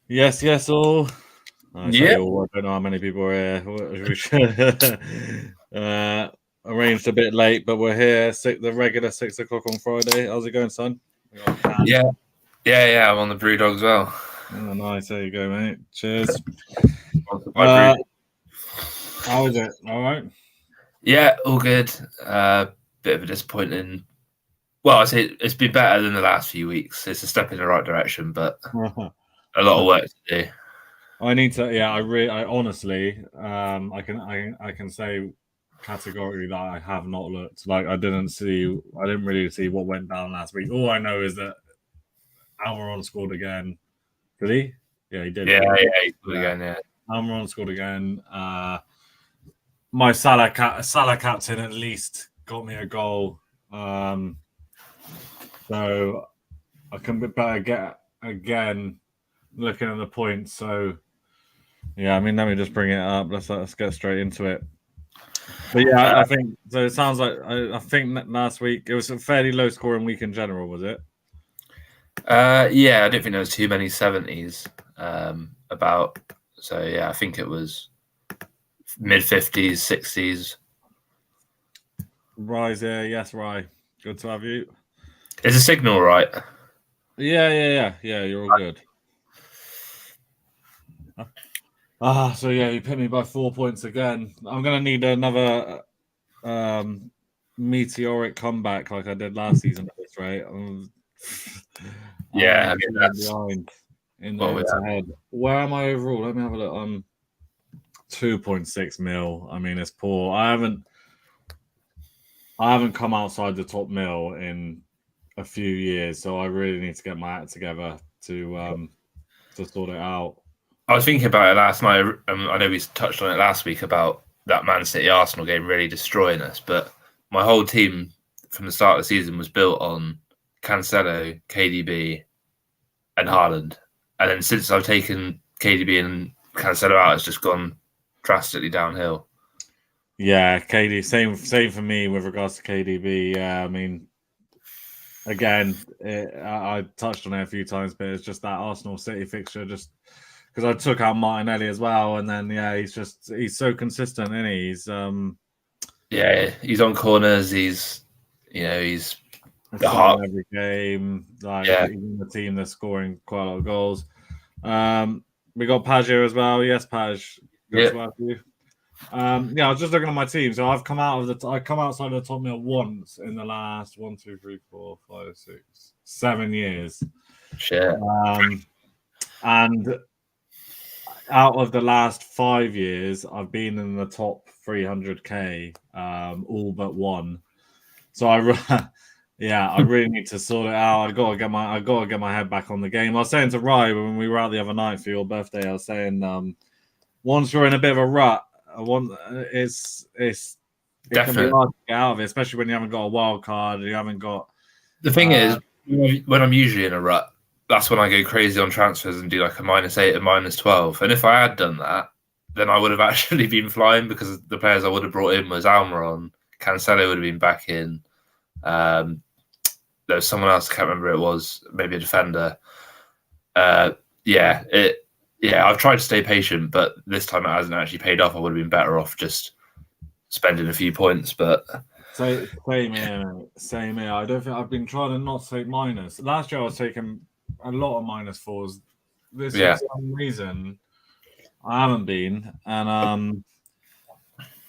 Yes, all. I say Yeah. all. I don't know how many people are here. We should arranged a bit late, but we're here. The regular 6 o'clock on Friday. How's it going, son? Yeah. I'm on the Brewdog as well. Oh, nice. There you go, mate. Cheers. My How is it? All right. Yeah, all good. Bit of a disappointing. Well, I say it's been better than the last few weeks. It's a step in the right direction, but a lot of work to do. I need to. Yeah, I honestly, I can say categorically that I have not looked. Like I didn't really see what went down last week. All I know is that Almiron scored again. Did he? Yeah, he did. Yeah, he scored again. Yeah, Almiron scored again. My Salah captain at least got me a goal. So I can better get again looking at the points. So yeah, I mean, let me just bring it up. Let's get straight into it. But yeah, I think so. It sounds like I think last week it was a fairly low scoring week in general, was it? Yeah, I don't think there was too many 70s about. So yeah, I think it was mid-50s, 60s. Rye's here. Yes, Rye. Good to have you. Is the signal right? Yeah. You're all good. So yeah, you picked me by 4 points again. I'm gonna need another meteoric comeback like I did last season at this rate. Yeah, that's behind in the head. Where am I overall? Let me have a look. I'm 2.6 mil. I mean, it's poor. I haven't come outside the top mil in a few years, so I really need to get my act together to sort it out. I was thinking about it last night. I know we touched on it last week about that Man City Arsenal game really destroying us, but my whole team from the start of the season was built on Cancelo, KDB, and Haaland. And then since I've taken KDB and Cancelo out, it's just gone drastically downhill. Yeah, KD, same for me with regards to KDB. Yeah, I mean, again, I touched on it a few times, but it's just that Arsenal City fixture just because I took out Martinelli as well, and then he's so consistent, isn't he? He's on corners. He's the heart every game. He's in the team that's scoring quite a lot of goals. We got Paj here as well. Yes, Paj. Good to have you. I was just looking at my team. So I've come outside the top mil once in the last 1, 2, 3, 4, 5, 6, 7 years. Shit. And out of the last 5 years, I've been in the top 300k, all but one. So I really need to sort it out. I gotta get my head back on the game. I was saying to Rye when we were out the other night for your birthday, I was saying, once you're in a bit of a rut, it's definitely can be hard to get out of it, especially when you haven't got a wild card. You haven't got. The thing is, when I'm usually in a rut, that's when I go crazy on transfers and do like a -8 and -12. And if I had done that, then I would have actually been flying because the players I would have brought in was Almiron, Cancelo would have been back in. There was someone else, I can't remember who it was, maybe a defender. I've tried to stay patient, but this time it hasn't actually paid off. I would have been better off just spending a few points, but same here. I don't think I've been trying to not take minus. Last year I was taking a lot of -4s. This year, for some reason, I haven't been, and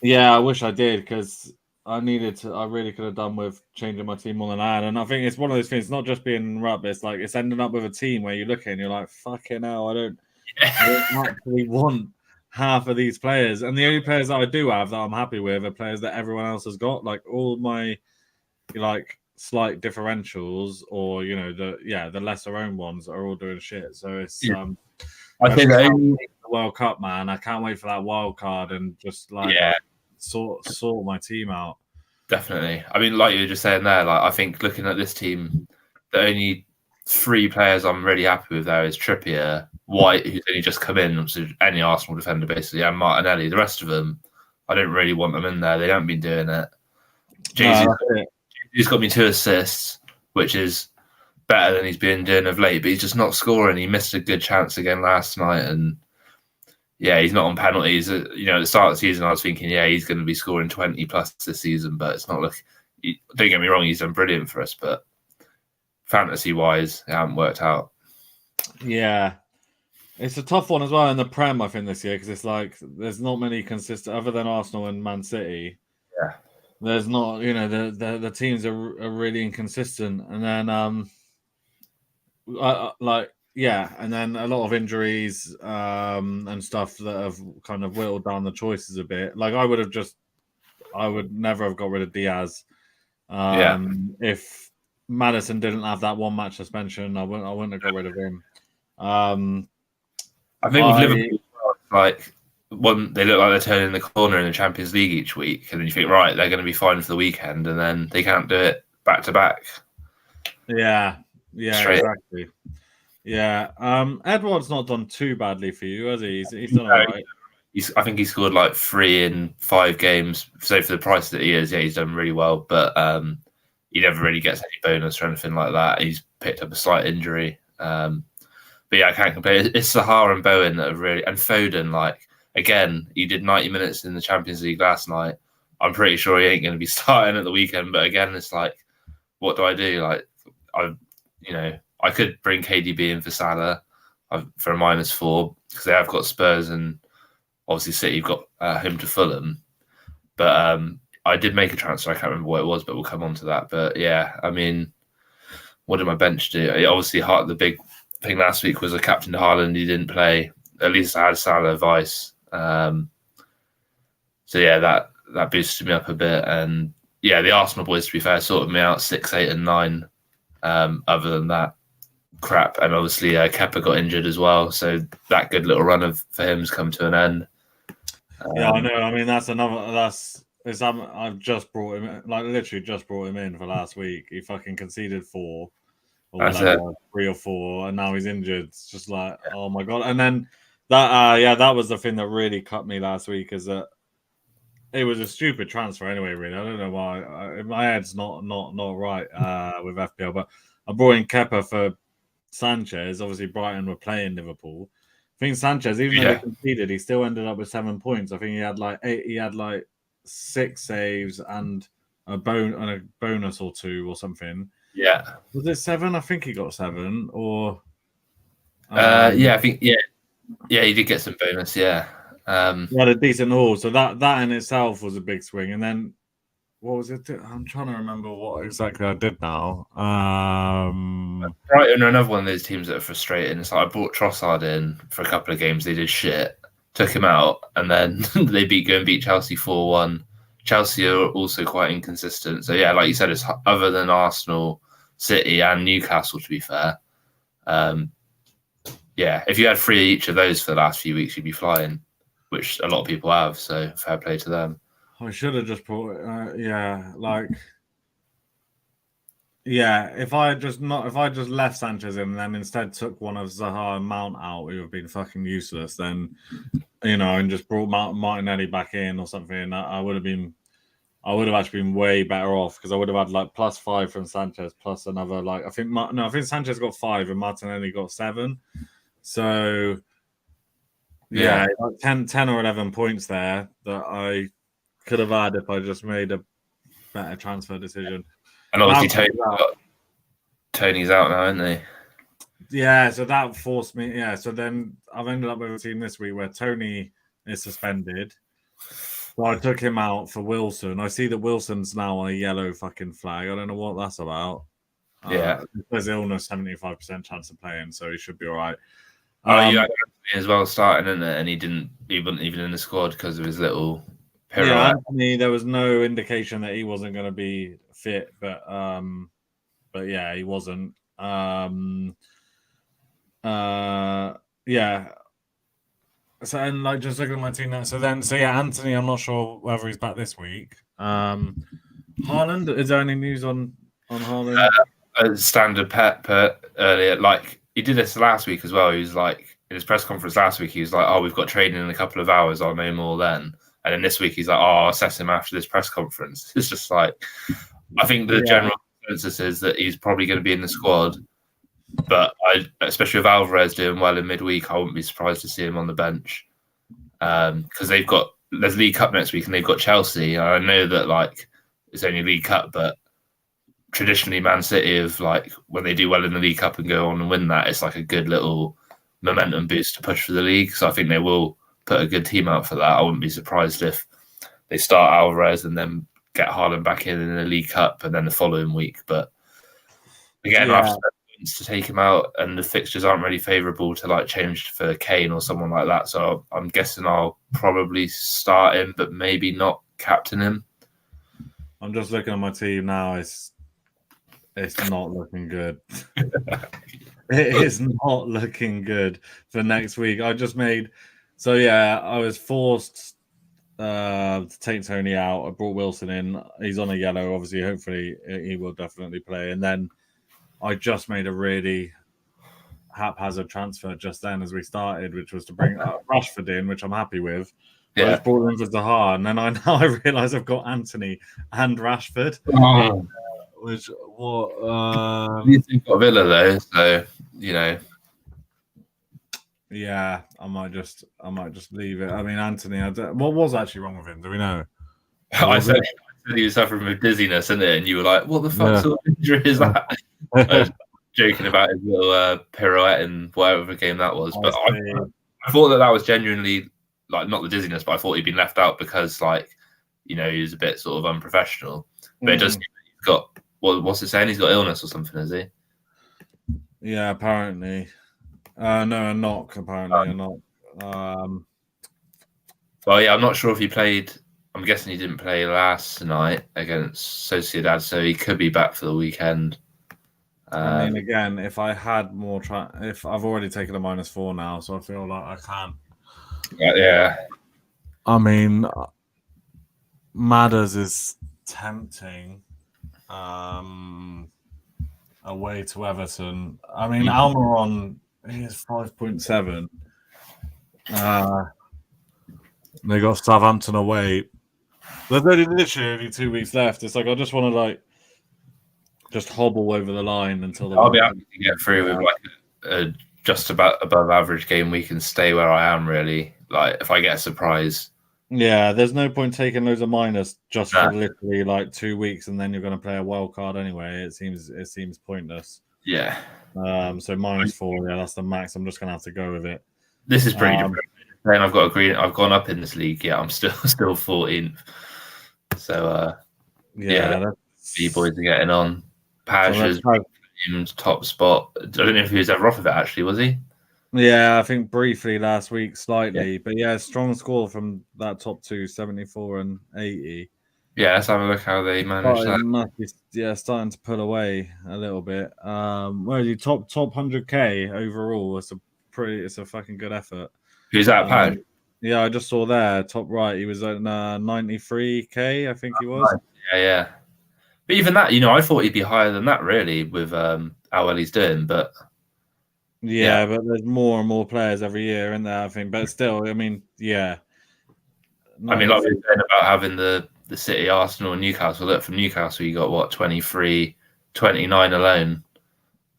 I wish I did because I really could have done with changing my team more than I had. And I think it's one of those things, not just being rubbish, it's like it's ending up with a team where you look at and you're like, fucking hell, I don't actually want half of these players. And the only players that I do have that I'm happy with are players that everyone else has got. Like all my slight differentials or the lesser owned ones are all doing shit. So it's I think the World Cup, man. I can't wait for that wild card and just sort my team out. Definitely. I mean, like you were just saying there, like I think looking at this team, the only 3 players I'm really happy with there is Trippier, White, who's only just come in, so any Arsenal defender basically, and Martinelli. The rest of them, I don't really want them in there. They haven't been doing it. Jesus got me 2 assists, which is better than he's been doing of late, but he's just not scoring. He missed a good chance again last night, and yeah, he's not on penalties. At the start of the season, I was thinking, yeah, he's going to be scoring 20 plus this season, but it's not don't get me wrong, he's done brilliant for us, but fantasy-wise, it hasn't worked out. Yeah. It's a tough one as well in the Prem, I think, this year, because it's like there's not many consistent, other than Arsenal and Man City. Yeah. There's not, the teams are really inconsistent. And then, and then a lot of injuries and stuff that have kind of whittled down the choices a bit. Like, I would never have got rid of Diaz. If Maddison didn't have that one match suspension, I wouldn't have got rid of him. I think with Liverpool, like they look like they're turning the corner in the Champions League each week, and then you think, right, they're going to be fine for the weekend, and then they can't do it back to back. Yeah, exactly. Yeah, Edouard's not done too badly for you, has he? He's done all right. I think he scored like 3 in 5 games. So for the price that he is, yeah, he's done really well. But he never really gets any bonus or anything like that. He's picked up a slight injury. But yeah, I can't compare. It's Zaha and Bowen that have really, and Foden. Like again, he did 90 minutes in the Champions League last night. I'm pretty sure he ain't going to be starting at the weekend. But again, it's like, what do I do? Like, I could bring KDB in for Salah for a -4 because they have got Spurs and obviously City have got home to Fulham. But I did make a transfer. I can't remember what it was, but we'll come on to that. But yeah, I mean, what did my bench do? Obviously, the big thing last week was a captain Haaland. He didn't play. At least I had Salah Vice. So yeah, that boosted me up a bit. And yeah, the Arsenal boys, to be fair, sorted me out 6, 8, and 9. Other than that, crap. And obviously, Kepa got injured as well. So that good little run for him has come to an end. Yeah, I know. I mean, I've just brought him, like literally just brought him in for last week. He fucking conceded 4 or whatever, 3 or 4, and now he's injured. It's just like, oh my god. And then that was the thing that really cut me last week, is that it was a stupid transfer anyway. Really, I don't know why. My head's not right with FPL, but I brought in Kepa for Sanchez. Obviously, Brighton were playing Liverpool. I think Sanchez, even though he conceded, he still ended up with 7 points. I think he had like 6 saves and a bonus or 2 or something. Yeah. Was it 7? I think he got 7. Or I think he did get some bonus. Yeah. He had a decent haul, so that in itself was a big swing. And then what was it? I'm trying to remember what exactly I did now. Brighton are another one of those teams that are frustrating. It's like I brought Trossard in for a couple of games. They did shit, took him out, and then they beat Chelsea 4-1. Chelsea are also quite inconsistent. So yeah, like you said, it's other than Arsenal, City, and Newcastle, to be fair. Yeah, if you had 3 each of those for the last few weeks, you'd be flying, which a lot of people have. So fair play to them. I should have just brought if I just left Sanchez in and then instead took one of Zaha and Mount out, who have been fucking useless, then and just brought Martinelli back in or something, I would have actually been way better off, because I would have had like +5 from Sanchez plus another I think Sanchez got 5 and Martinelli got 7. So yeah, like 10 or 11 points there that I could have had if I just made a better transfer decision. And obviously Tony's out now, isn't he? Yeah, so that forced me. Yeah, so then I've ended up with a team this week where Tony is suspended. So I took him out for Wilson. I see that Wilson's now on a yellow fucking flag. I don't know what that's about. Yeah. There's illness, 75% chance of playing, so he should be all right. You had Anthony as well starting, isn't it? And he wasn't even in the squad because of his little pirouette. Yeah, Anthony, there was no indication that he wasn't going to be fit, but yeah, he wasn't. Yeah. So, and just looking at my team now. So Anthony, I'm not sure whether he's back this week. Haaland, is there any news on Haaland? Standard Pep earlier, he did this last week as well. He was like, in his press conference last week, he was like, "Oh, we've got training in a couple of hours. I'll know more then." And then this week, he's like, "Oh, I'll assess him after this press conference." It's just like, I think the general consensus is that he's probably going to be in the squad. But especially with Alvarez doing well in midweek, I wouldn't be surprised to see him on the bench because there's League Cup next week and they've got Chelsea. I know that like it's only League Cup, but traditionally Man City have like when they do well in the League Cup and go on and win that, it's like a good little momentum boost to push for the league. So I think they will put a good team out for that. I wouldn't be surprised if they start Alvarez and then get Haaland back in the League Cup and then the following week. But again, I've to take him out, and the fixtures aren't really favourable to like change for Kane or someone like that. So I'm guessing I'll probably start him, but maybe not captain him. I'm just looking at my team now. It's not looking good. It is not looking good for next week. I was forced to take Tony out. I brought Wilson in. He's on a yellow. Obviously, hopefully he will definitely play. And then I just made a really haphazard transfer just then as we started, which was to bring Rashford in, which I'm happy with. Yeah. I just brought in for Zaha, and then I realise I've got Anthony and Rashford. Oh. You think of Villa though, so you know. Yeah, I might just leave it. I mean, Anthony, what was actually wrong with him? Do we know? I said he was suffering with dizziness, isn't it? And you were like, "What the fuck sort of injury is that?" I was joking about his little pirouette in whatever game that was, but I thought that was genuinely like not the dizziness, but I thought he'd been left out because like he was a bit sort of unprofessional. But it does seem that he's got what's it saying? He's got illness or something, is he? Yeah, apparently. No, a knock. Apparently, a knock. Well, yeah, I'm not sure if he played. I'm guessing he didn't play last night against Sociedad, so he could be back for the weekend. I mean, again, if I had more, if I've already taken a -4 now, so I feel like I can't. Yeah. I mean, Madders is tempting. Away to Everton. I mean, Almiron is 5.7. They got Southampton away. There's literally 2 weeks left. It's like I just want to just hobble over the line until I'll be happy to get through with like a just about above average game week and stay where I am. Really, like if I get a surprise. Yeah, there's no point taking loads of minus just for literally like 2 weeks, and then you're going to play a wild card anyway. It seems pointless. Yeah. So -4, yeah, that's the max. I'm just going to have to go with it. This is pretty depressing. And I've got a green. I've gone up in this league. Yeah, I'm still 14th. So the boys are getting on. Paj is in top spot. I don't know if he was ever off of it. Actually, was he? Yeah, I think briefly last week, slightly, but yeah, strong score from that top two, 74 and 80. Yeah, let's have a look how they managed that. Starting to pull away a little bit. Where are you? Top 100k overall. It's a fucking good effort. Who's that, Paj? Yeah, I just saw there, top right. He was at 93k, I think he was. Yeah. But even that, I thought he'd be higher than that, really, with how well he's doing. But yeah, but there's more and more players every year in there, I think. But still, I mean, yeah. I mean, like we were saying about having the City, Arsenal, and Newcastle. Look, from Newcastle, you got what, 23, 29 alone.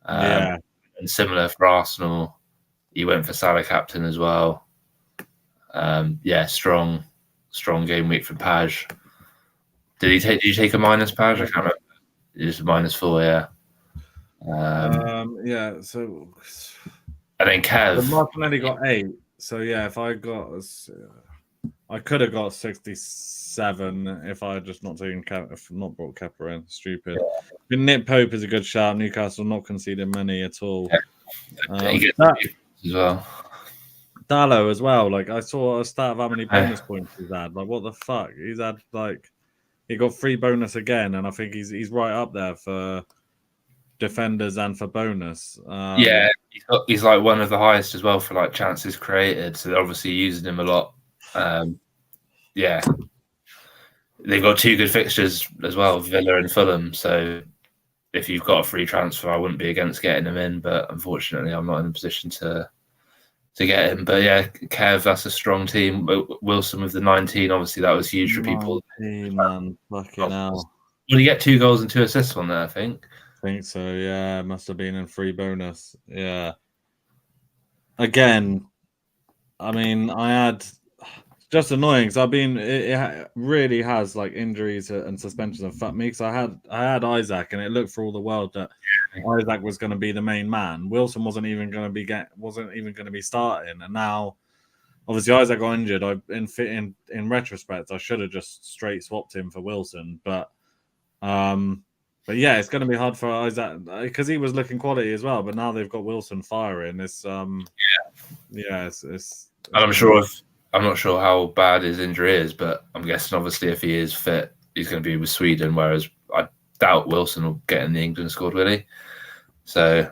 And similar for Arsenal. He went for Salah captain as well. Strong game week for Paj. Did you take a minus, Paj? I can't remember. It was a -4, yeah. So and then Kev. Martinelli got 8. So yeah, if I could have got 67 if I had just not taken not brought Kepa in. Stupid. Yeah. Nick Pope is a good shout. Newcastle not conceding many at all. He gets as well. Dallo as well. Like I saw a stat of how many bonus points he's had. Like what the fuck? He's had he got 3 bonus again, and I think he's right up there for defenders and for bonus. He's like one of the highest as well for like chances created. So they're obviously using him a lot. They've got 2 good fixtures as well, Villa and Fulham. So if you've got a free transfer, I wouldn't be against getting him in. But unfortunately, I'm not in a position to get him. But yeah, Kev, that's a strong team. Wilson with the 19, obviously that was huge for people. Man, fucking hell. Well, you get 2 goals and 2 assists on there, I think. think so. Yeah, must have been in free bonus. Yeah. Again, I mean, I had just annoying because it really has like injuries and suspensions and fucked me because I had Isaac and it looked for all the world that Isaac was going to be the main man. Wilson wasn't even going to be starting, and now obviously Isaac got injured. In retrospect, I should have just straight swapped him for Wilson, but yeah, it's going to be hard for Isaac because he was looking quality as well. But now they've got Wilson firing. It's it's And I'm not sure how bad his injury is, but I'm guessing obviously if he is fit, he's going to be with Sweden. Whereas I doubt Wilson will get in the England squad, will he? So,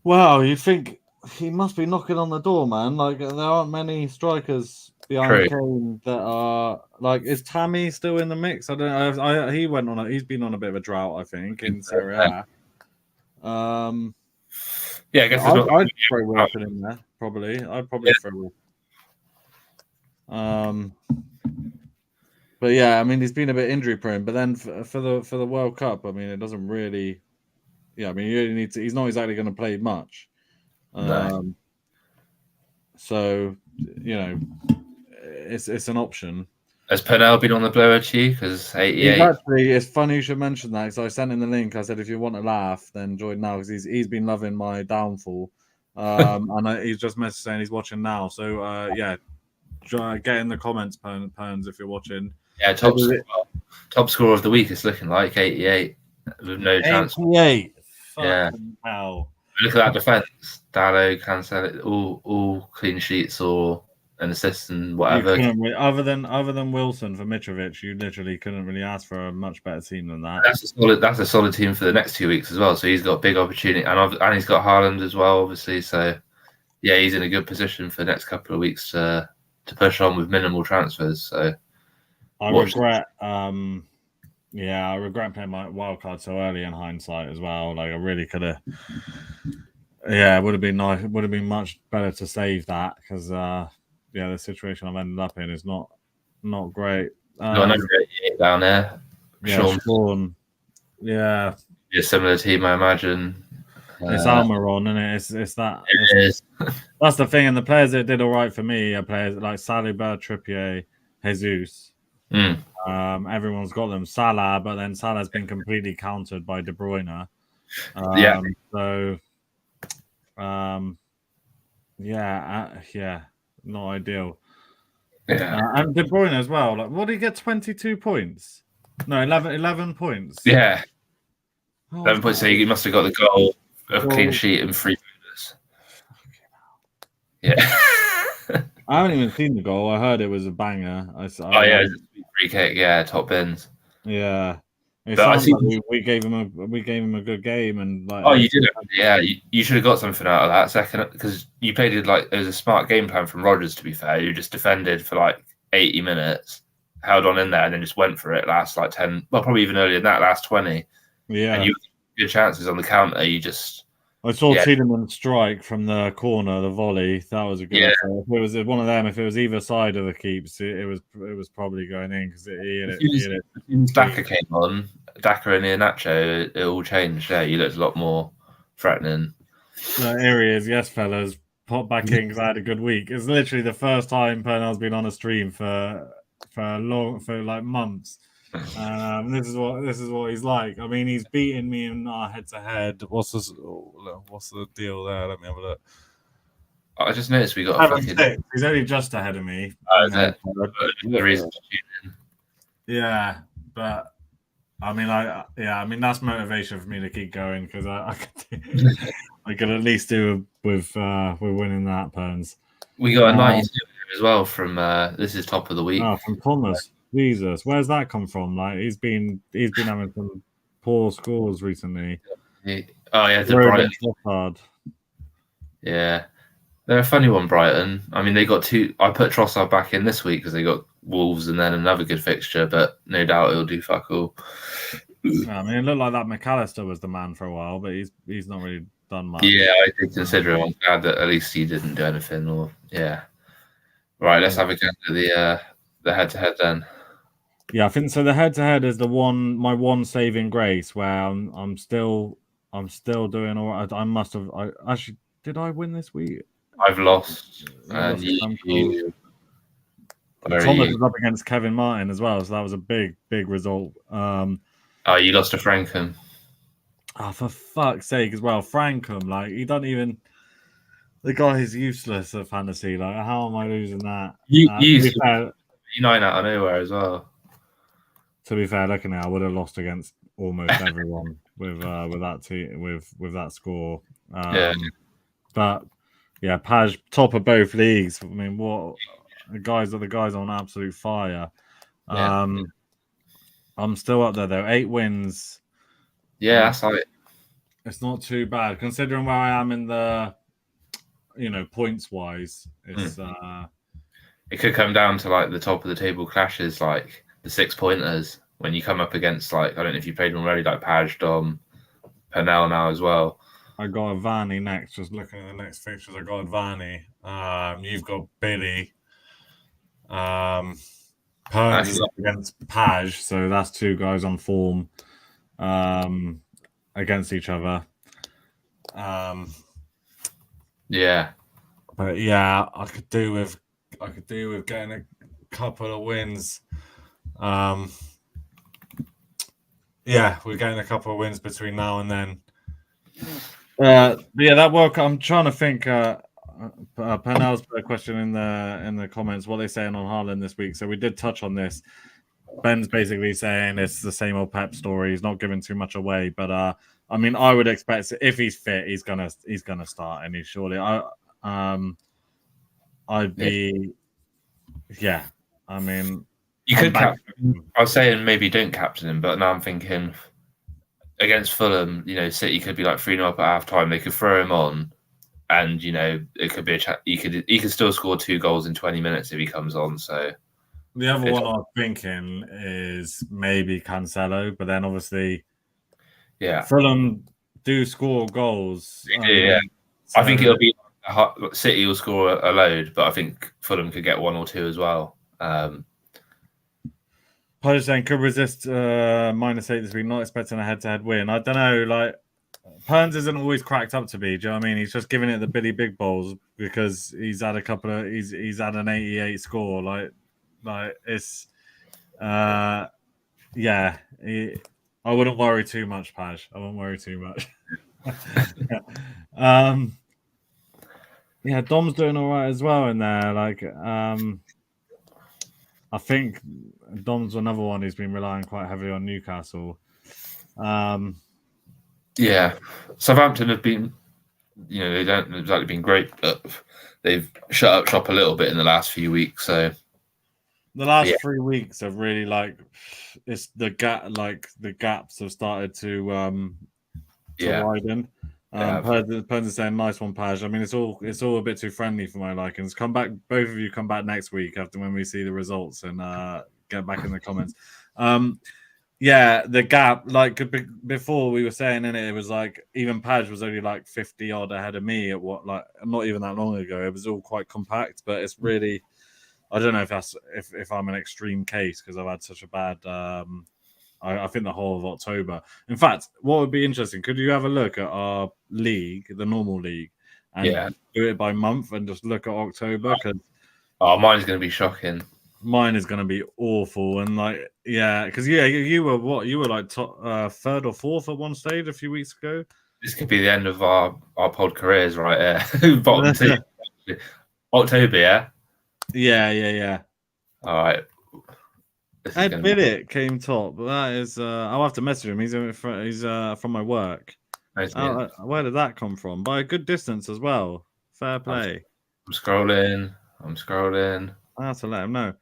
well, you think he must be knocking on the door, man. Like there aren't many strikers behind Kane that are like. Is Tammy still in the mix? I don't know. He went on. He's been on a bit of a drought, I think, in Serie A. Yeah, I guess I'd throw Wilson in there. Probably, I'd probably throw Wilson. But yeah, I mean, he's been a bit injury prone. But then for the World Cup, I mean, it doesn't really. Yeah, I mean, you really need to. He's not exactly going to play much. No. So it's an option. Has Pernell been on the blower to you? Because 88. Actually, it's funny you should mention that. So I sent him the link. I said, if you want to laugh, then join now because he's been loving my downfall. And he's just messaged saying he's watching now. So yeah, get in the comments, Perns, if you're watching. Yeah, top scorer of the week. It's looking like 88 with no chance. 88. Yeah. Hell. Look at that defense. Dalot, Cancelo, all clean sheets or an assist and whatever. Other than Wilson for Mitrovic, you literally couldn't really ask for a much better team than that. That's a solid team for the next 2 weeks as well. So he's got a big opportunity, and he's got Haaland as well, obviously. So yeah, he's in a good position for the next couple of weeks to push on with minimal transfers. So I regret playing my wild card so early in hindsight as well. Like I really could have. Yeah, it would have been nice. It would have been much better to save that because the situation I've ended up in is not great. Got another 88 down there. Yeah, Sean. Yeah, a similar team, I imagine. It's Almiron, and it's that. It is. That's the thing, and the players that did all right for me are players like Saliba, Trippier, Jesus. Everyone's got them. Salah, but then Salah's been completely countered by De Bruyne. So, not ideal. Yeah, and De Bruyne as well. Like, what did he get? 22 points? No, 11 points. Yeah, 11 points. So he must have got the goal of clean sheet and free bonus. Yeah. I haven't even seen the goal. I heard it was a banger. Free kick. Yeah, top bins. Yeah. But we gave him a good game and like. Oh, you did. Yeah, you should have got something out of that second because you played it like it was a smart game plan from Rodgers. To be fair, you just defended for like 80 minutes, held on in there, and then just went for it last like 10. Well, probably even earlier than that, last 20. Yeah, and you had good chances on the counter. You just. I saw Tiedemann strike from the corner, the volley. That was a good. Yeah. If it was one of them, if it was either side of the keeps, it was probably going in because he hit it. Daka came on, Daka and Iheanacho, it all changed. Yeah, you looked a lot more threatening. Here he is, yes, fellas. Pop back in because I had a good week. It's literally the first time Pernell's been on a stream for like months. This is what he's like. I mean, he's beaten me in our head-to-head. What's the deal there? Let me have a look. I just noticed we got. He's only just ahead of me. Yeah, but I mean, that's motivation for me to keep going because I could at least do with winning that, Perns. We got a 92 as well from this is top of the week. Oh, from Thomas. Jesus, where's that come from? Like he's been having some poor scores recently. The Brighton. Yeah, they're a funny one, Brighton. I mean, they got two. I put Trossard back in this week because they got Wolves and then another good fixture, but no doubt it'll do fuck all. I mean, it looked like that McAllister was the man for a while, but he's not really done much. Yeah, I did consider him. I'm glad that at least he didn't do anything. Right, let's have a go at the head-to-head then. Yeah, I think so. The head-to-head is my one saving grace where I'm still I'm still doing all right. I must have. I actually did. I win this week. I've lost, You and lost to Sam Cole. you where are Thomas you? was up against Kevin Martin as well, so that was a big result. Oh, you lost to Frankham. Oh, for fuck's sake, as well, Frankham. Like he doesn't even. The guy is useless at fantasy. Like, how am I losing that? You To be fair, United out of nowhere as well. looking at it, I would have lost against almost everyone with that team with that score. Yeah. But yeah, Paj top of both leagues. I mean, what the guys on absolute fire. Yeah. I'm still up there though. 8 wins. Yeah, that's like It's not too bad considering where I am in the, points wise. It's it could come down to like the top of the table clashes, like the 6-pointers when you come up against like I don't know if you played them already, like Paj, Dom, Pernell now as well. I got Avani next. Just looking at the next fixtures, I got Avani. You've got Billy. Perns is up against Paj, so that's 2 guys on form against each other. Yeah. But yeah, I could do with getting a couple of wins. Yeah, we're getting a couple of wins between now and then. Yeah, that World Cup. I'm trying to think. Pernell's put a question in the comments. What are they saying on Haaland this week? So we did touch on this. Ben's basically saying it's the same old Pep story. He's not giving too much away, but I mean, I would expect if he's fit, he's gonna start. And surely, I'd be, yeah. I mean, you could captain. I was saying maybe don't captain him, but now I'm thinking against Fulham, City could be like 3-0 up at half time. They could throw him on, and it could be he could still score 2 goals in 20 minutes if he comes on. So the other one I'm thinking is maybe Cancelo, but then obviously, yeah, Fulham do score goals. Yeah, so I think it'll be City will score a load, but I think Fulham could get 1 or 2 as well. Pajang could resist -8 this week, not expecting a head-to-head win. I don't know, like Perns isn't always cracked up to be. Do you know what I mean? He's just giving it the Billy Big Balls because he's had a couple of he's had an 88 score. Like it's yeah. I wouldn't worry too much, Paj. I wouldn't worry too much. Yeah, Dom's doing all right as well in there. Like I think Dom's another one who's been relying quite heavily on Newcastle. Yeah, Southampton have been, they don't exactly been great, but they've shut up shop a little bit in the last few weeks. So the last 3 weeks have really it's the gaps have started to widen. Perns is saying nice one, Paj. I mean, it's all a bit too friendly for my likings. Come back, both of you come back next week after when we see the results and get back in the comments. Yeah, the gap, before we were saying in it was like even Paj was only like 50 odd ahead of me at not even that long ago. It was all quite compact, but it's really, I don't know if that's if I'm an extreme case because I've had such a bad I think the whole of October. In fact, what would be interesting, could you have a look at our league, the normal league, and do it by month and just look at October? Mine's going to be shocking. Mine is going to be awful. And because you were what? You were like top, 3rd or 4th at one stage a few weeks ago. This could be the end of our pod careers right here. Bottom 2. October, yeah? Yeah. All right. Ed Billett came top. That is, I'll have to message him. He's from my work. Nice where did that come from? By a good distance as well. Fair play. I'm scrolling. I have to let him know.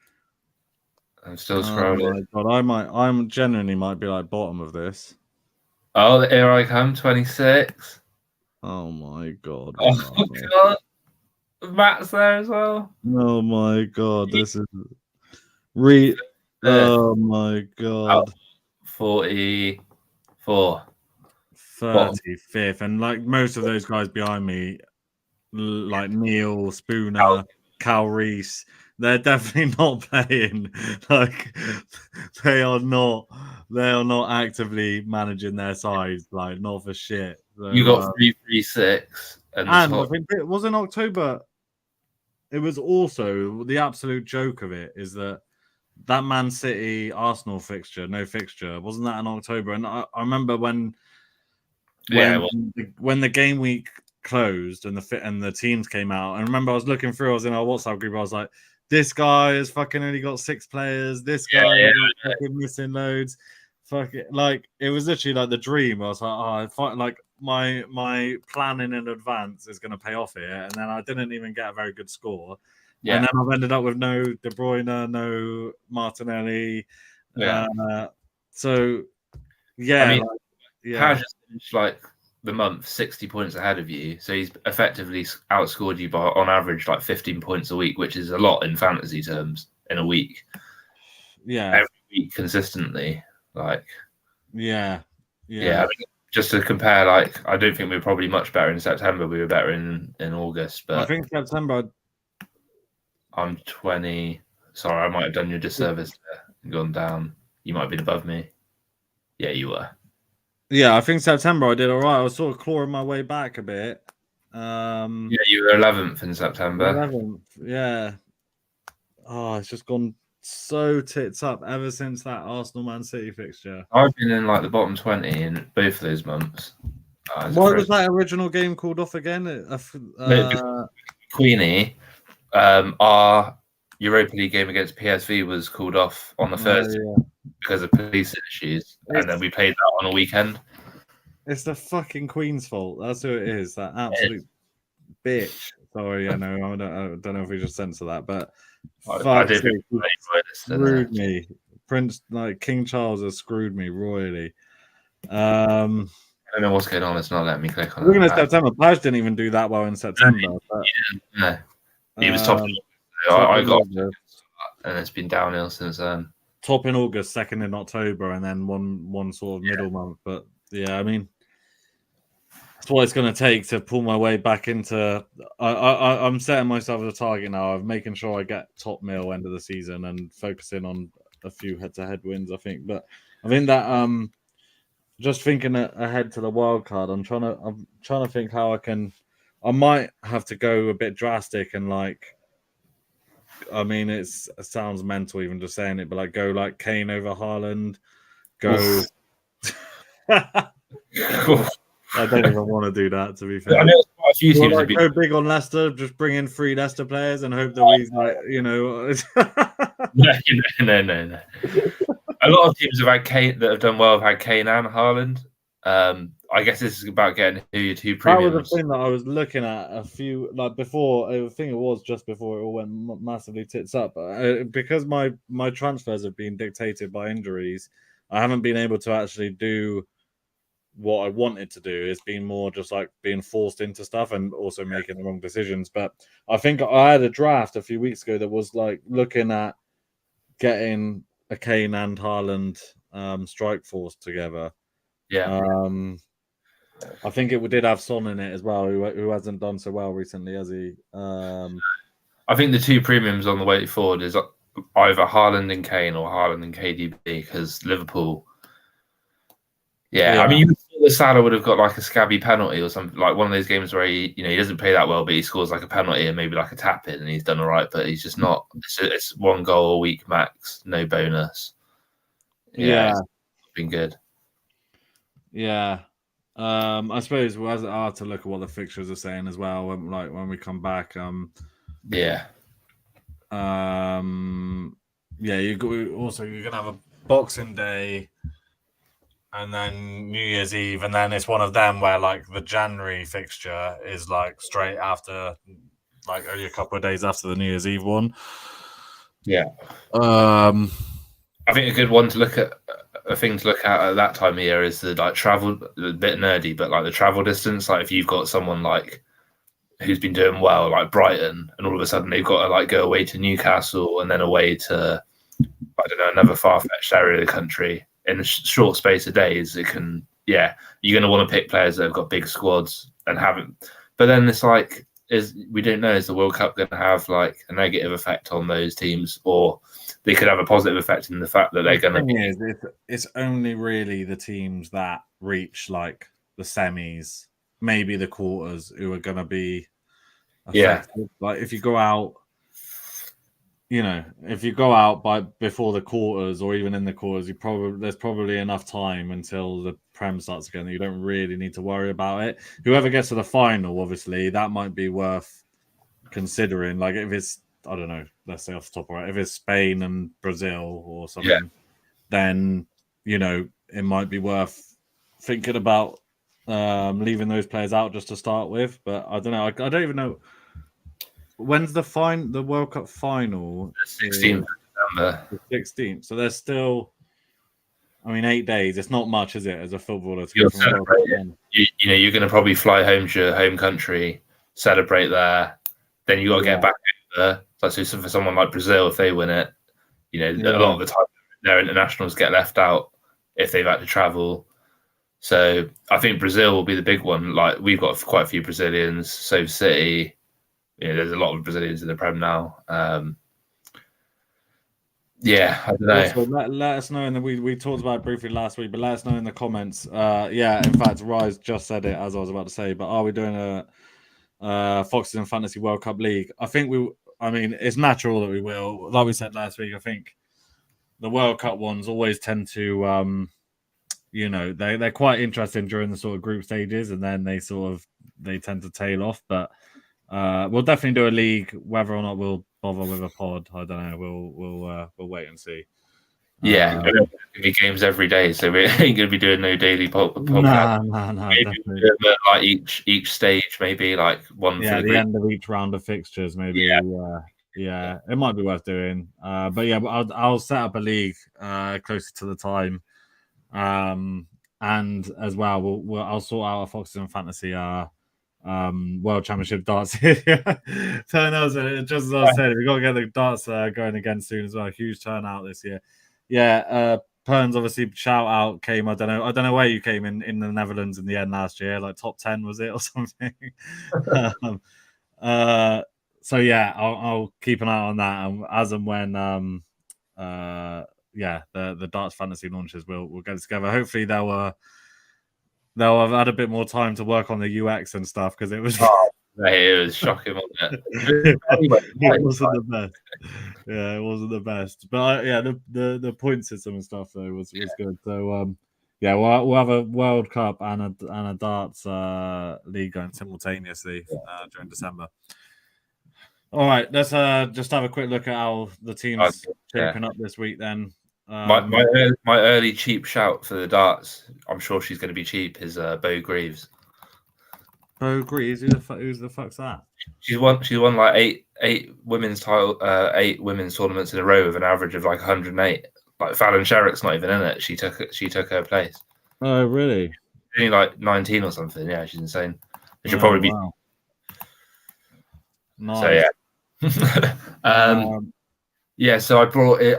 I'm still scrolling. Oh my God, I genuinely might be like bottom of this. Oh, here I come, 26. Oh my God. Oh God. Matt's there as well. Oh my God, this is oh my God. 44. 35th, and like most of those guys behind me, like Neil, Spooner, Cal Reese. They're definitely not playing. Like they are not actively managing their sides. Like not for shit. So, You got 3-3-6, and I think it was in October. It was also the absolute joke of it is that Man City Arsenal fixture, no fixture, wasn't that in October? And I remember when the game week closed and the teams came out. And remember, I was looking through. I was in our WhatsApp group. I was like, "This guy has fucking only got 6 players. This guy is fucking missing loads." Fuck it, like it was literally like the dream. I was like, "Oh, like my planning in advance is going to pay off here." And then I didn't even get a very good score. Yeah. And then I've ended up with no De Bruyne, no Martinelli. Yeah. So yeah, I mean, Paz just finished like the month 60 points ahead of you, so he's effectively outscored you by on average like 15 points a week, which is a lot in fantasy terms in a week. Yeah, every week consistently, like yeah. I mean, just to compare, like I don't think we were probably much better in September. We were better in August, but I think September. I'm 20. Sorry, I might have done you a disservice there and gone down. You might have been above me. Yeah, you were. Yeah, I think September I did all right. I was sort of clawing my way back a bit. Yeah, you were 11th in September. 11th, yeah. Oh, it's just gone so tits up ever since that Arsenal Man City fixture. I've been in like the bottom 20 in both of those months. What was that original game called off again? Queenie, our Europa League game against PSV was called off on the Thursday because of police issues, and then we played that on a weekend. It's the fucking Queen's fault. That's who it is. That absolute bitch. Sorry, I don't know if we just censor that, but I did screwed me. Prince, like King Charles, has screwed me royally. I don't know what's going on. It's not letting me click on it. Looking at September, Paz didn't even do that well in September. No. He was top. I got, and it's been downhill since then. Top in August, second in October, and then one sort of middle month. But yeah, I mean, that's what it's going to take to pull my way back into. I'm setting myself as a target now of making sure I get top mill end of the season and focusing on a few head-to-head wins. I think, but I think that just thinking ahead to the wild card, I'm trying to think how I can. I might have to go a bit drastic and like. I mean, it sounds mental even just saying it, but like go like Kane over Haaland. Go. I don't even want to do that. To be fair, I know quite a few teams like, go big on Leicester. Just bring in 3 Leicester players and hope that we like No. A lot of teams have had Kane that have done well. Have had Kane and Haaland. I guess this is about getting who your 2 premiums. That was the thing that I was looking at a few like before. I think it was just before it all went massively tits up. Because my transfers have been dictated by injuries. I haven't been able to actually do what I wanted to do. It's been more just like being forced into stuff and also making the wrong decisions. But I think I had a draft a few weeks ago that was like looking at getting a Kane and Haaland strike force together. Yeah. I think it did have Son in it as well, who hasn't done so well recently, has he? I think the 2 premiums on the way forward is either Haaland and Kane or Haaland and KDB, because Liverpool. Yeah, I mean, you thought that Salah would have got like a scabby penalty or something, like one of those games where he doesn't play that well, but he scores like a penalty and maybe like a tap in, and he's done all right, but he's just not. It's 1 goal a week max, no bonus. Yeah. It's been good. Yeah. I suppose it was hard to look at what the fixtures are saying as well when we come back. Yeah. You're gonna have a Boxing Day and then New Year's Eve, and then it's one of them where like the January fixture is like straight after, like only a couple of days after the New Year's Eve one. Yeah. I think a good one to look at. A thing to look at that time of year is the like travel, a bit nerdy, but like the travel distance. Like if you've got someone like who's been doing well, like Brighton, and all of a sudden they've got to like go away to Newcastle and then away to, I don't know, another far-fetched area of the country in a short space of days, it can, you're going to want to pick players that have got big squads and haven't. But then it's like we don't know, is the World Cup going to have like a negative effect on those teams, or they could have a positive effect in the fact that they're going to be. It's only really the teams that reach like the semis, maybe the quarters, who are going to be affected. Yeah. Like if you go out, if you go out before the quarters or even in the quarters, there's probably enough time until the Prem starts again. You don't really need to worry about it. Whoever gets to the final, obviously, that might be worth considering. Like if it's, I don't know, let's say off the top of it, if it's Spain and Brazil or something, then it might be worth thinking about leaving those players out just to start with. But I don't know. I don't even know. When's the World Cup final? 16th of December. The 16th. So there's still, 8 days. It's not much, is it, as a footballer? You'll celebrate it. You're going to probably fly home to your home country, celebrate there. Then you got to get back over. So for someone like Brazil, if they win it, a lot of the time their internationals get left out if they've had to travel. So I think Brazil will be the big one. Like we've got quite a few Brazilians. So City. There's a lot of Brazilians in the Prem now. I don't know. Also, let us know, and we talked about it briefly last week, but let us know in the comments. In fact, Rise just said it as I was about to say. But are we doing a Foxes and Fantasy World Cup League? I think it's natural that we will. Like we said last week, I think the World Cup ones always tend to, they're quite interesting during the sort of group stages, and then they tend to tail off, but. We'll definitely do a league. Whether or not we'll bother with a pod, I don't know. We'll wait and see. Yeah, there'll be games every day, so we ain't going to be doing no daily podcast. No, maybe like each stage, maybe like one. Yeah, for the end of each round of fixtures, maybe. Yeah, it might be worth doing. But I'll set up a league closer to the time, and as well, I'll sort out a Foxes and Fantasy World Championship darts. Turnouts, just as I said, we've got to get the darts going again soon as well. Huge turnout this year. Perns, obviously, shout out came. I don't know where you came in the Netherlands in the end last year, like top 10 was it or something? I'll keep an eye on that, as and when the darts fantasy launches, we'll get it together. Hopefully they'll have had a bit more time to work on the UX and stuff, because it was it was shocking, wasn't it? It wasn't the best. Yeah, it wasn't the best. But the point system and stuff though was good. So we'll have a World Cup and a darts league going simultaneously during December. All right, let's just have a quick look at how the team's shaping up this week then. My early cheap shout for the darts, I'm sure she's going to be cheap, is Bo Greaves. Bo Greaves? Who's the fuck's that? She won like eight women's tournaments in a row with an average of like 108. Like Fallon Sherrick's not even in it. She took her place. Oh really? Only like 19 or something. Yeah, she's insane. She'll probably be. Nice. So so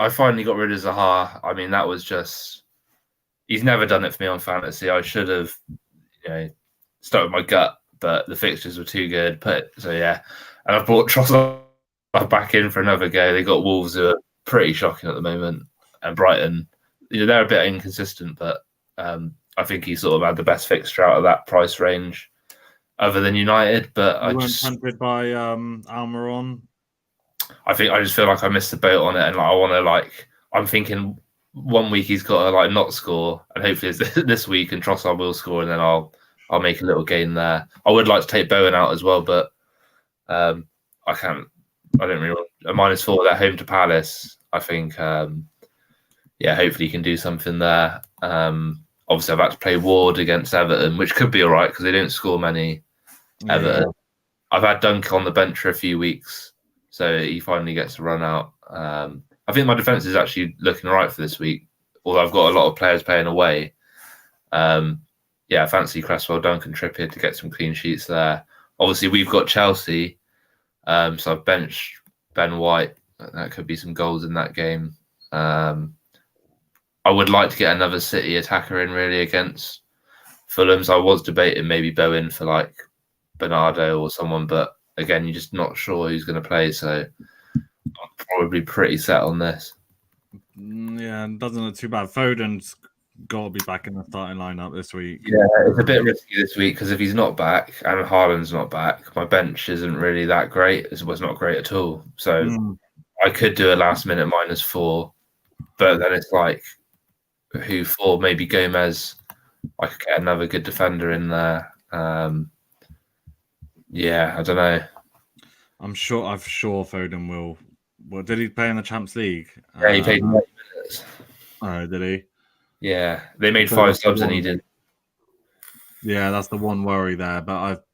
I finally got rid of Zaha. That was just, he's never done it for me on fantasy. I should have, stuck with my gut, but the fixtures were too good. And I've brought Trossard back in for another go. They got Wolves, who are pretty shocking at the moment, and Brighton, they're a bit inconsistent, but I think he sort of had the best fixture out of that price range, other than United. But I weren't tempted by Almiron. I just feel like I missed the boat on it, and I want to I'm thinking 1 week he's got to not score, and hopefully it's this week and Trossard will score, and then I'll make a little gain there. I would like to take Bowen out as well, but I can't. I don't really want a -4 at home to Palace. I think hopefully he can do something there. Obviously I've had to play Ward against Everton, which could be all right because they don't score many. Everton. I've had Dunk on the bench for a few weeks, so he finally gets a run out. I think my defence is actually looking all right for this week, although I've got a lot of players playing away. I fancy Cresswell, Duncan, Trippier to get some clean sheets there. Obviously, we've got Chelsea, so I've benched Ben White. That could be some goals in that game. I would like to get another City attacker in really against Fulham, so I was debating maybe Bowen for Bernardo or someone, but again, you're just not sure who's going to play. So I'm probably pretty set on this. Yeah, and doesn't look too bad. Foden's got to be back in the starting lineup this week. Yeah, it's a bit risky this week because if he's not back and Haaland's not back, my bench isn't really that great. It was not great at all. So I could do a last minute -4, but then it's like who for? Maybe Gomez. I could get another good defender in there. Yeah, I don't know. I'm sure Foden will. Well, did he play in the Champions League? Yeah, he played 90 minutes. Oh, did he? Yeah, they made 5 subs and he did. Yeah, that's the one worry there. But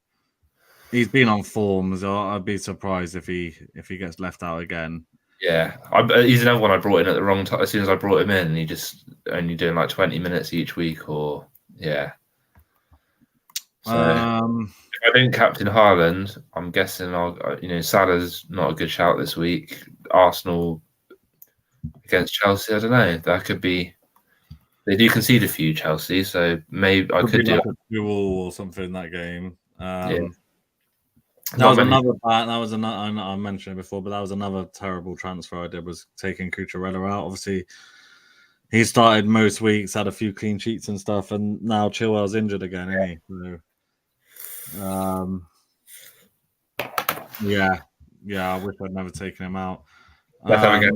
he's been on form, so I'd be surprised if he gets left out again. Yeah, he's another one I brought in at the wrong time. As soon as I brought him in, he just only doing like 20 minutes each week, or yeah. So if I don't captain Haaland, I'm guessing Salah's not a good shout this week. Arsenal against Chelsea, I don't know. That could be. They do concede a few, Chelsea, so maybe I could do like a duel or something in that game. Yeah. That was another bad. That was another. I mentioned it before, but that was another terrible transfer I did. Was taking Cucurella out. Obviously, he started most weeks, had a few clean sheets and stuff, and now Chilwell's injured again, isn't he? So, yeah. I wish I'd never taken him out. Yeah,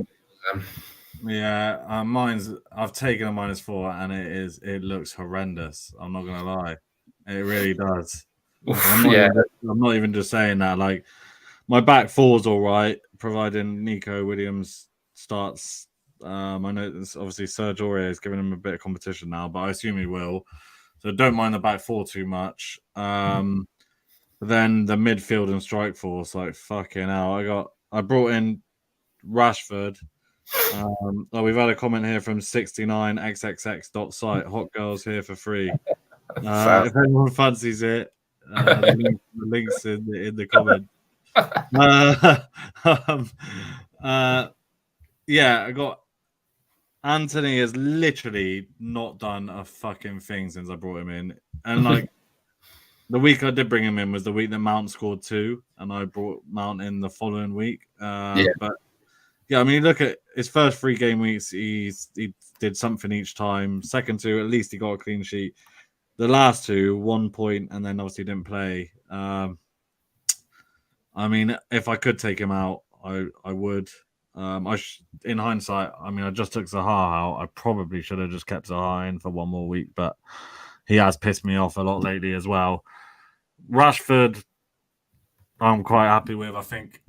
I've taken a -4, and it looks horrendous. I'm not gonna lie, it really does. I'm not even just saying that. Like, my back four's all right, providing Nico Williams starts. I know obviously Serge Aurier is giving him a bit of competition now, but I assume he will. So don't mind the back four too much. Then the midfield and strike force, like fucking hell. I brought in Rashford. We've had a comment here from 69xxx.site. Hot girls here for free. If anyone fancies it, the links in the comment. Yeah, I got Anthony has literally not done a fucking thing since I brought him in, and like the week I did bring him in was the week that Mount scored 2, and I brought Mount in the following week. But yeah, I mean, look at his first 3 game weeks. He did something each time. Second 2, at least he got a clean sheet. The last 2, 1 point, and then obviously didn't play. I mean, if I could take him out, I would. In hindsight, I mean, I just took Zaha out. I probably should have just kept Zaha in for 1 more week, but he has pissed me off a lot lately as well. Rashford, I'm quite happy with. I think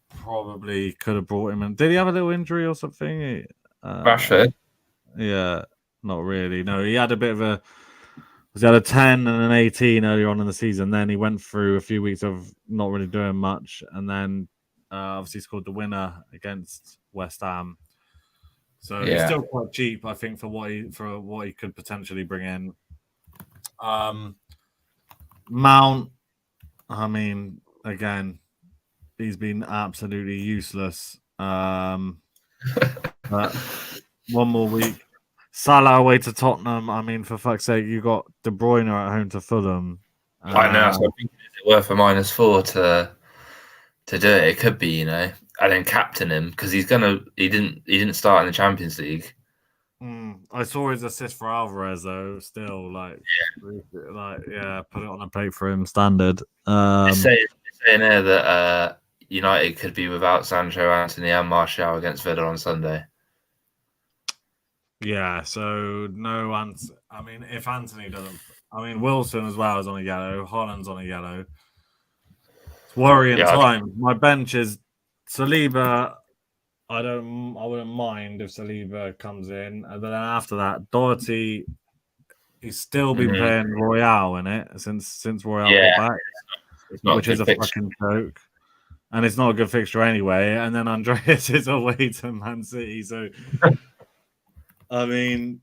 probably could have brought him in. Did he have a little injury or something? Rashford? Yeah, not really. No, he had a bit of a. He had a 10 and an 18 earlier on in the season. Then he went through a few weeks of not really doing much, and then obviously scored the winner against West Ham. So he's still quite cheap, I think, for what he could potentially bring in. Mount, I mean, again, he's been absolutely useless. But 1 more week. Salah away to Tottenham. I mean, for fuck's sake, you got De Bruyne at home to Fulham. I know. So I think it's worth a -4 to do it. It could be, and then captain him because he didn't start in the Champions League. I saw his assist for Alvarez though. Still, put it on a plate for him. Standard. It's saying here that United could be without Sancho, Anthony, and Martial against Villa on Sunday. Yeah, so no answer. I mean, if Anthony doesn't, Wilson as well is on a yellow. Haaland's on a yellow. It's worrying times. My bench is Saliba. I wouldn't mind if Saliba comes in, and then after that, Doherty. He's still been playing Royale in it since Royale got back, which is a fucking joke. And it's not a good fixture anyway. And then Andreas is away to Man City, so. I mean,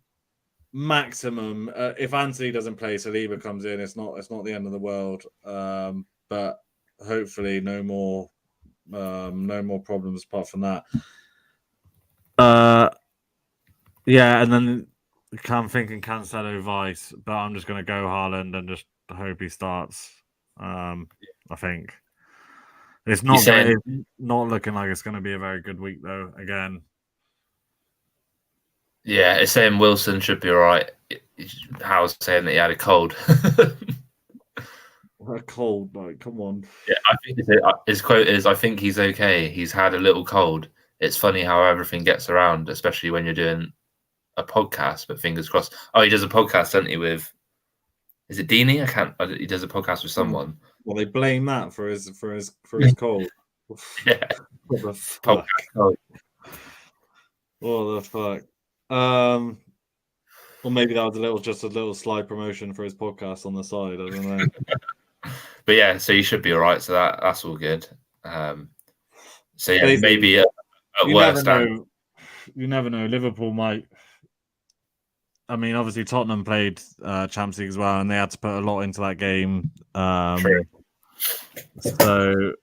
maximum. If Anthony doesn't play, Saliba comes in. It's not the end of the world. But hopefully, no more problems apart from that. Yeah, and then I'm thinking Cancelo Vice, but I'm just going to go Haaland and just hope he starts. I think. It's not it's not looking like it's going to be a very good week though. Again, yeah, it's saying Wilson should be all right. How's saying that he had a cold. A cold, like, come on. Yeah, I think his quote is, "I think he's okay. He's had a little cold." It's funny how everything gets around, especially when you're doing a podcast. But fingers crossed. Oh, he does a podcast, doesn't he? With is it Dini? He does a podcast with someone. Well, they blame that for his cold. Yeah. What the fuck? What the fuck? Or maybe that was just a little slide promotion for his podcast on the side. I don't know. But yeah, so you should be all right. So that's all good. So yeah, Basically, maybe at worst. You never know. Liverpool might. I mean, obviously Tottenham played Champions League as well, and they had to put a lot into that game. True. So.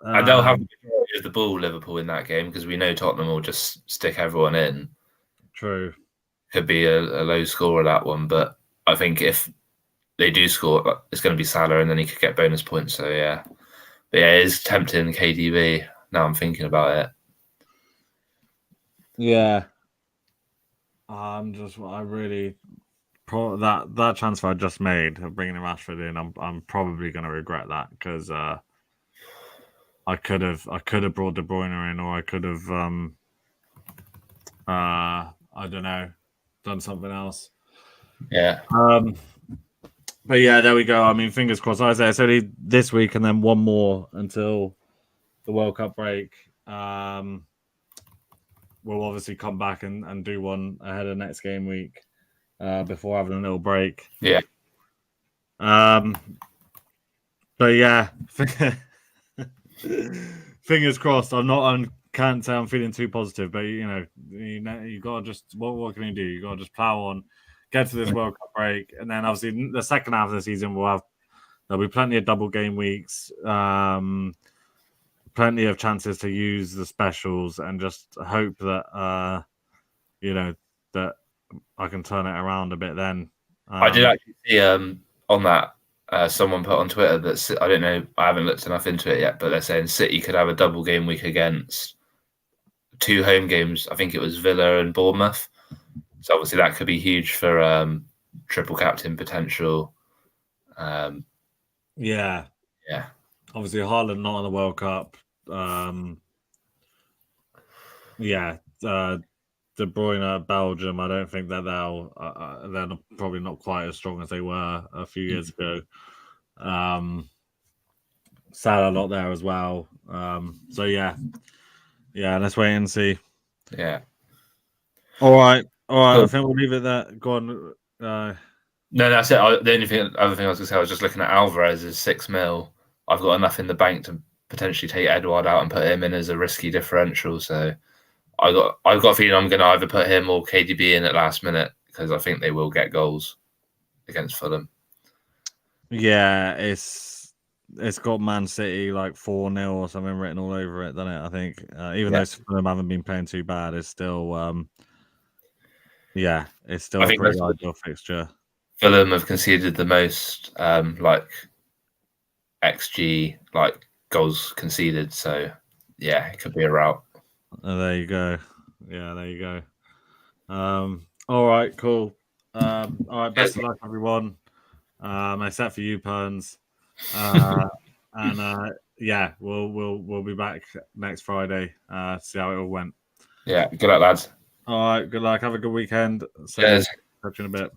And they'll have the majority of the ball, Liverpool, in that game, because we know Tottenham will just stick everyone in. True. Could be a low score that one, but I think if they do score, it's going to be Salah, and then he could get bonus points. So yeah, but yeah, it is tempting KDB. Now I'm thinking about it. Yeah, I really that transfer I just made of bringing Rashford in. I'm probably going to regret that because I could have brought De Bruyne in, or I could have I don't know, done something else. Yeah. But yeah, there we go. I mean, fingers crossed. As I said, it's only this week and then one more until the World Cup break. We'll obviously come back and do one ahead of next game week before having a little break. Yeah. But yeah, fingers crossed. Can't say I'm feeling too positive, but you gotta just what can you do? You gotta just plow on, get to this World Cup break, and then obviously the second half of the season there'll be plenty of double game weeks, plenty of chances to use the specials, and just hope that that I can turn it around a bit. Then I did actually see on that. Someone put on Twitter that I don't know. I haven't looked enough into it yet, but they're saying City could have a double game week against 2 home games. I think it was Villa and Bournemouth. So obviously that could be huge for triple captain potential. Yeah. Obviously Haaland not in the World Cup. De Bruyne, Belgium. I don't think that they're probably not quite as strong as they were a few years ago. Salah not there as well. So yeah, let's wait and see. Yeah. All right. Cool. I think we'll leave it there. Go on. No, that's it. The other thing I was going to say, I was just looking at Alvarez's 6 mil. I've got enough in the bank to potentially take Edouard out and put him in as a risky differential. So I've got a feeling I'm going to either put him or KDB in at last minute because I think they will get goals against Fulham. Yeah, it's got Man City like 4-0 or something written all over it, doesn't it? I think even though Fulham haven't been playing too bad, it's still it's still a pretty ideal fixture. Fulham have conceded the most XG goals conceded, so yeah, it could be a rout. There you go. Yeah, there you go. All right, cool. All right, best of luck, everyone. Except for you, Perns. And we'll be back next Friday to see how it all went. Yeah, good luck, lads. All right, good luck. Have a good weekend. Cheers. Catch you in a bit.